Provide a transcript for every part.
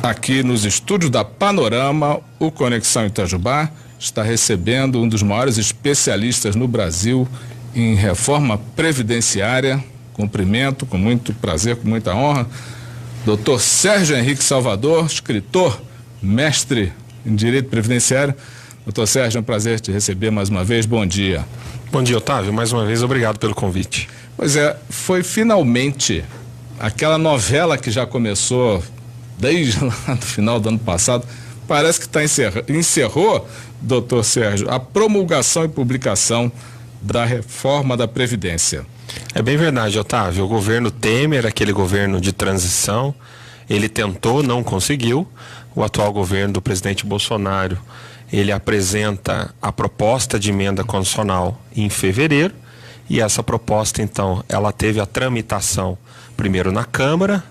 Aqui nos estúdios da Panorama, o Conexão Itajubá está recebendo um dos maiores especialistas no Brasil em reforma previdenciária. Cumprimento com muito prazer, com muita honra, Dr. Sérgio Henrique Salvador, escritor, mestre em Direito Previdenciário. Dr. Sérgio, é um prazer te receber mais uma vez. Bom dia. Bom dia, Otávio. Mais uma vez, obrigado pelo convite. Pois é, foi finalmente aquela novela que já começou desde lá no final do ano passado, parece que encerrou, doutor Sérgio, a promulgação e publicação da reforma da Previdência. É bem verdade, Otávio. O governo Temer, aquele governo de transição, ele tentou, não conseguiu. O atual governo do presidente Bolsonaro, ele apresenta a proposta de emenda constitucional em fevereiro, e essa proposta, então, ela teve a tramitação primeiro na Câmara,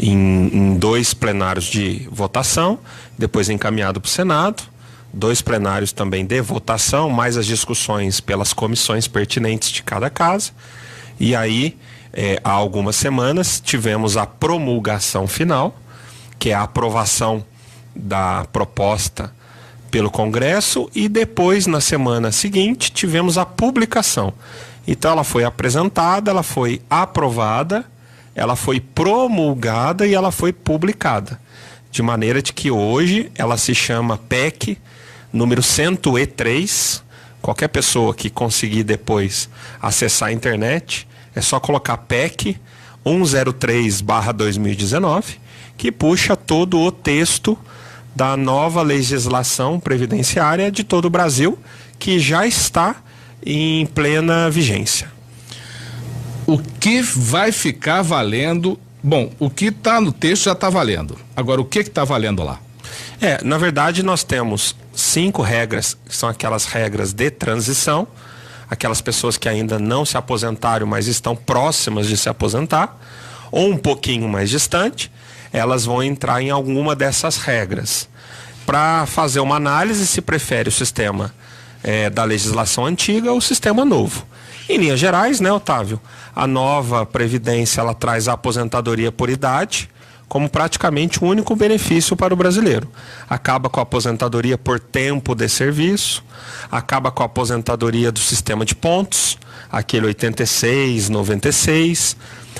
em 2 plenários de votação, depois encaminhado para o Senado, 2 plenários também de votação, mais as discussões pelas comissões pertinentes de cada casa. E aí, há algumas semanas, tivemos a promulgação final, que é a aprovação da proposta pelo Congresso, e depois, na semana seguinte, tivemos a publicação. Então, ela foi apresentada, ela foi aprovada, ela foi promulgada e ela foi publicada. De maneira de que hoje ela se chama PEC número 103. Qualquer pessoa que conseguir depois acessar a internet, é só colocar PEC 103/2019, que puxa todo o texto da nova legislação previdenciária de todo o Brasil, que já está em plena vigência. O que vai ficar valendo? Bom, o que está no texto já está valendo. Agora, o que está valendo lá? Na verdade, nós temos 5 regras, que são aquelas regras de transição, aquelas pessoas que ainda não se aposentaram, mas estão próximas de se aposentar, ou um pouquinho mais distante, elas vão entrar em alguma dessas regras. Para fazer uma análise, se prefere o sistema da legislação antiga ou o sistema novo. Em linhas gerais, né, Otávio? A nova Previdência, ela traz a aposentadoria por idade como praticamente o único benefício para o brasileiro. Acaba com a aposentadoria por tempo de serviço, acaba com a aposentadoria do sistema de pontos, aquele 86, 96.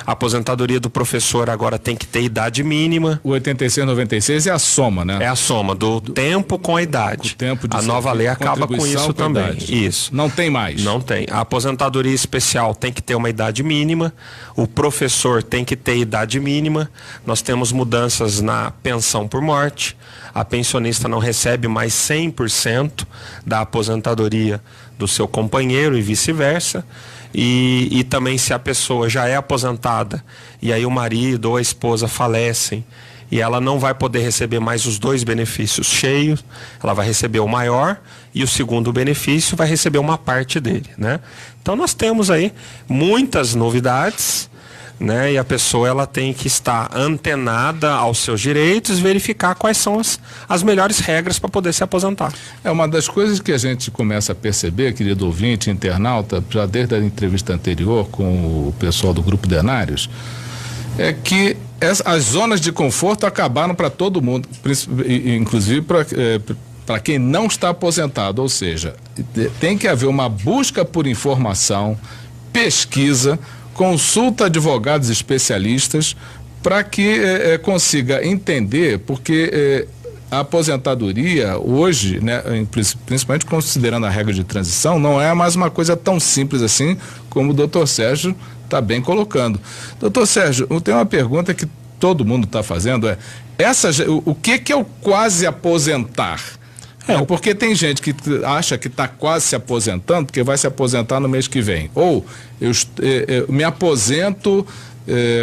A aposentadoria do professor agora tem que ter idade mínima. O 86, 96 é a soma, né? É a soma do tempo com a idade. A nova lei acaba com isso também. Isso. Não tem mais? Não tem. A aposentadoria especial tem que ter uma idade mínima. O professor tem que ter idade mínima. Nós temos mudanças na pensão por morte. A pensionista não recebe mais 100% da aposentadoria do seu companheiro e vice-versa. E também, se a pessoa já é aposentada e aí o marido ou a esposa falecem e ela não vai poder receber mais os 2 benefícios cheios, ela vai receber o maior e o segundo benefício vai receber uma parte dele, né? Então nós temos aí muitas novidades, né? E a pessoa, ela tem que estar antenada aos seus direitos, verificar quais são as melhores regras para poder se aposentar. É uma das coisas que a gente começa a perceber, querido ouvinte, internauta, já desde a entrevista anterior com o pessoal do Grupo Denários, é que as zonas de conforto acabaram para todo mundo, inclusive para quem não está aposentado. Ou seja, tem que haver uma busca por informação, pesquisa, consulta advogados especialistas para que consiga entender, porque a aposentadoria hoje, né, principalmente considerando a regra de transição, não é mais uma coisa tão simples assim como o doutor Sérgio está bem colocando. Doutor Sérgio, tem uma pergunta que todo mundo está fazendo, o que é o quase aposentar? Porque tem gente que acha que está quase se aposentando, porque vai se aposentar no mês que vem. Ou eu me aposento,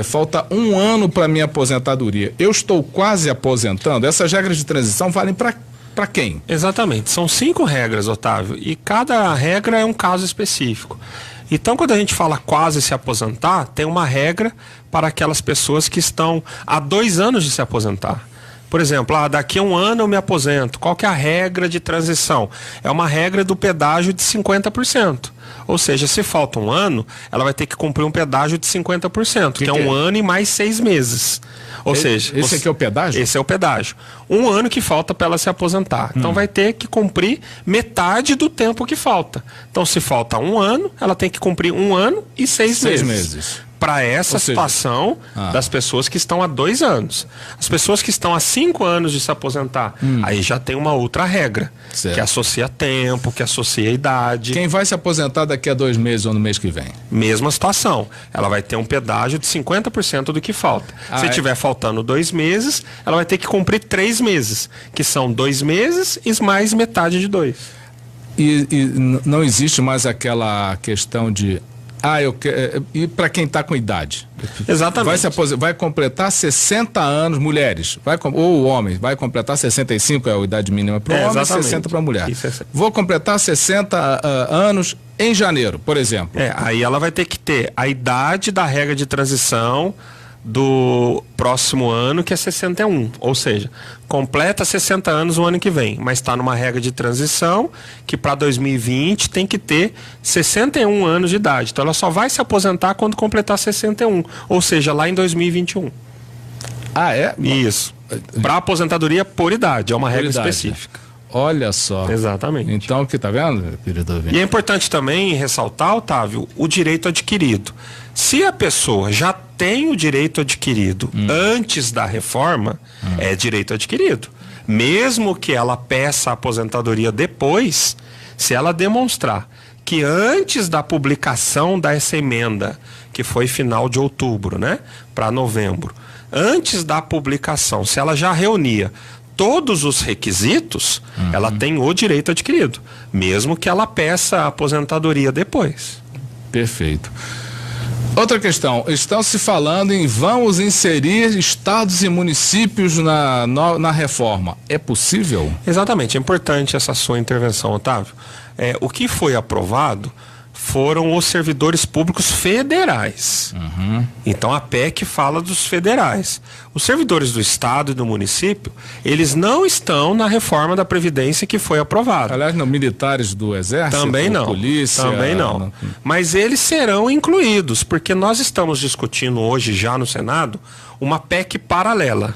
falta 1 ano para minha aposentadoria. Eu estou quase aposentando. Essas regras de transição valem para quem? Exatamente. São 5 regras, Otávio, e cada regra é um caso específico. Então, quando a gente fala quase se aposentar, tem uma regra para aquelas pessoas que estão há 2 anos de se aposentar. Por exemplo, daqui a 1 ano eu me aposento. Qual que é a regra de transição? É uma regra do pedágio de 50%. Ou seja, se falta um ano, ela vai ter que cumprir um pedágio de 50%, que é um ano e mais 6 meses. Ou seja... Esse aqui é o pedágio? Esse é o pedágio. Um ano que falta para ela se aposentar. Então vai ter que cumprir metade do tempo que falta. Então, se falta um ano, ela tem que cumprir 1 ano e 6 meses. Para essa situação das pessoas que estão há 2 anos. As pessoas que estão há 5 anos de se aposentar, aí já tem uma outra regra, que associa tempo, que associa idade. Quem vai se aposentar daqui a 2 meses ou no mês que vem? Mesma situação. Ela vai ter um pedágio de 50% do que falta. Se tiver faltando 2 meses, ela vai ter que cumprir 3 meses, que são 2 meses e mais metade de 2. E não existe mais aquela questão de... e para quem está com idade? Exatamente. Vai completar 60 anos, mulheres, ou o homem, vai completar 65, é a idade mínima para o homem, e 60 para a mulher. Vou completar 60 anos em janeiro, por exemplo. Aí ela vai ter que ter a idade da regra de transição do próximo ano, que é 61, ou seja, completa 60 anos o ano que vem, mas está numa regra de transição que para 2020 tem que ter 61 anos de idade. Então ela só vai se aposentar quando completar 61, ou seja, lá em 2021. Isso. Para aposentadoria por idade, é uma regra específica. Olha só. Exatamente. Então, que tá vendo, querido ouvinte? E é importante também ressaltar, Otávio, o direito adquirido. Se a pessoa já tem o direito adquirido antes da reforma, é direito adquirido. Mesmo que ela peça a aposentadoria depois, se ela demonstrar que antes da publicação dessa emenda, que foi final de outubro, né, para novembro, antes da publicação, se ela já reunia todos os requisitos, ela tem o direito adquirido, mesmo que ela peça a aposentadoria depois. Perfeito. Outra questão, estão se falando em vamos inserir estados e municípios na reforma. É possível? Exatamente, é importante essa sua intervenção, Otávio. O que foi aprovado foram os servidores públicos federais. Então a PEC fala dos federais. Os servidores do estado e do município, eles não estão na reforma da Previdência que foi aprovada. Aliás, não, militares do Exército, também não, polícia... Também não. Mas eles serão incluídos, porque nós estamos discutindo hoje já no Senado uma PEC paralela.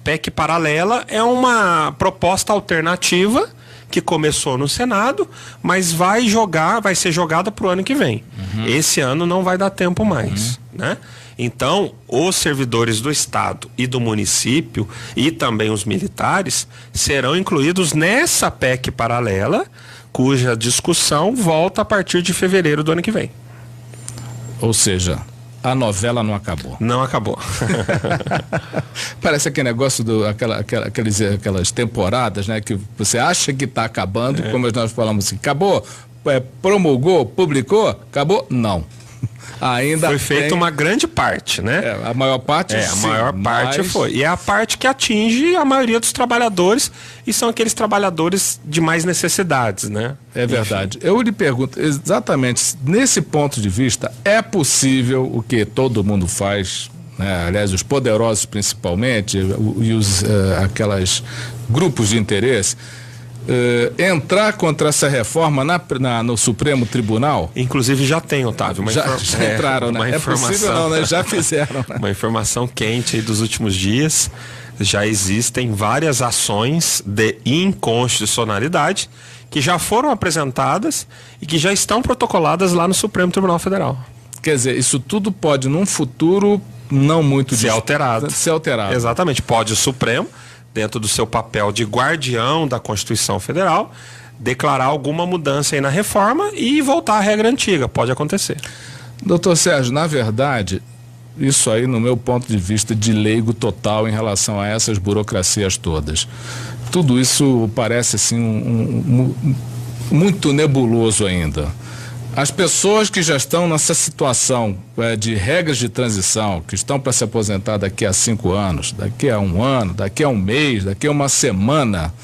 PEC paralela é uma proposta alternativa que começou no Senado, mas vai ser jogada para o ano que vem. Esse ano não vai dar tempo mais, né? Então, os servidores do estado e do município e também os militares serão incluídos nessa PEC paralela, cuja discussão volta a partir de fevereiro do ano que vem. Ou seja, a novela não acabou. Não acabou. Parece aquele negócio aquelas temporadas, né? Que você acha que está acabando, como nós falamos assim, acabou, promulgou, publicou, acabou? Não. Ainda foi feita uma grande parte, né? A maior parte a maior parte foi. E é a parte que atinge a maioria dos trabalhadores, e são aqueles trabalhadores de mais necessidades, né? É verdade. Enfim. Eu lhe pergunto, exatamente, nesse ponto de vista, é possível o que todo mundo faz, né? Aliás, os poderosos principalmente, e aquelas grupos de interesse, entrar contra essa reforma no Supremo Tribunal? Inclusive já tem, Otávio. Já entraram, né? É possível não, né? Já fizeram. Né? Uma informação quente aí dos últimos dias. Já existem várias ações de inconstitucionalidade que já foram apresentadas e que já estão protocoladas lá no Supremo Tribunal Federal. Quer dizer, isso tudo pode, num futuro não muito... Ser alterado. Exatamente. Pode o Supremo, dentro do seu papel de guardião da Constituição Federal, declarar alguma mudança aí na reforma e voltar à regra antiga. Pode acontecer. Doutor Sérgio, na verdade, isso aí, no meu ponto de vista de leigo total em relação a essas burocracias todas, tudo isso parece assim muito nebuloso ainda. As pessoas que já estão nessa situação de regras de transição, que estão para se aposentar daqui a 5 anos, daqui a 1 ano, daqui a 1 mês, daqui a 1 semana,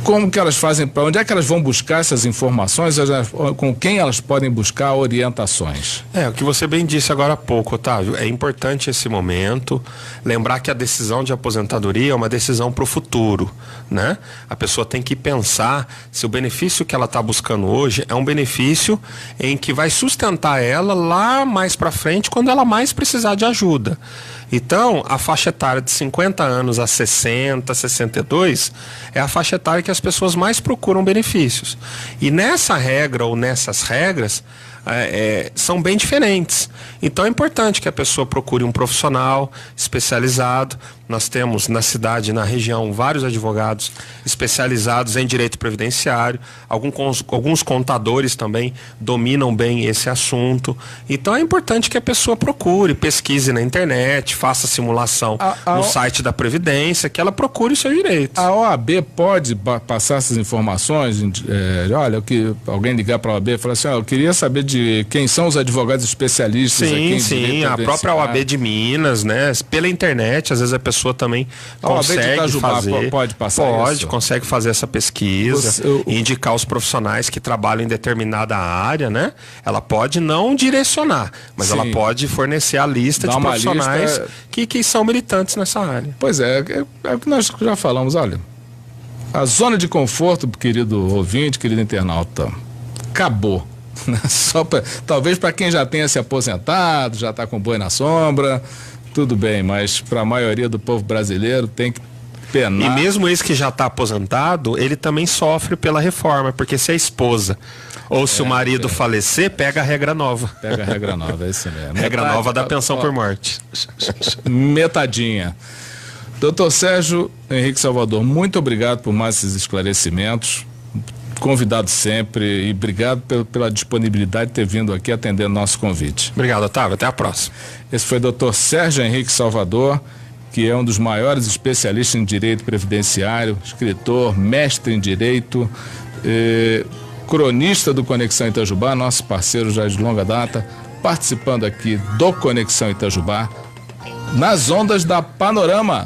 como que elas fazem, para onde é que elas vão buscar essas informações, com quem elas podem buscar orientações? O que você bem disse agora há pouco, Otávio, é importante esse momento, lembrar que a decisão de aposentadoria é uma decisão para o futuro, né? A pessoa tem que pensar se o benefício que ela está buscando hoje é um benefício em que vai sustentar ela lá mais para frente, quando ela mais precisar de ajuda. Então, a faixa etária de 50 anos a 60, 62 é a faixa etária que as pessoas mais procuram benefícios. E nessa regra ou nessas regras são bem diferentes. Então é importante que a pessoa procure um profissional especializado. Nós temos na cidade, na região, vários advogados especializados em direito previdenciário. Alguns contadores também dominam bem esse assunto. Então é importante que a pessoa procure, pesquise na internet, faça simulação no site da Previdência, que ela procure o seu direito. A OAB pode passar essas informações? Olha, alguém ligar para a OAB e falar assim, eu queria saber de quem são os advogados especialistas aqui em direito previdenciário. A própria OAB de Minas, né? Pela internet, às vezes a pessoa também consegue fazer. Pode passar isso? Consegue fazer essa pesquisa, indicar os profissionais que trabalham em determinada área, né? Ela pode não direcionar, mas ela pode fornecer a lista de profissionais que são militantes nessa área. Pois é o que nós já falamos, olha, a zona de conforto, querido ouvinte, querido internauta, acabou. Talvez para quem já tenha se aposentado, já está com boi na sombra, tudo bem, mas para a maioria do povo brasileiro tem que penar. E mesmo esse que já está aposentado, ele também sofre pela reforma, porque se a esposa ou se o marido falecer, pega a regra nova. Pega a regra nova, é isso mesmo. Regra nova da pensão por morte. Metadinha. Doutor Sérgio Henrique Salvador, muito obrigado por mais esses esclarecimentos. Convidado sempre, e obrigado pela disponibilidade de ter vindo aqui atendendo nosso convite. Obrigado, Otávio. Até a próxima. Esse foi o doutor Sérgio Henrique Salvador, que é um dos maiores especialistas em direito previdenciário, escritor, mestre em direito, cronista do Conexão Itajubá, nosso parceiro já de longa data, participando aqui do Conexão Itajubá, nas ondas da Panorama.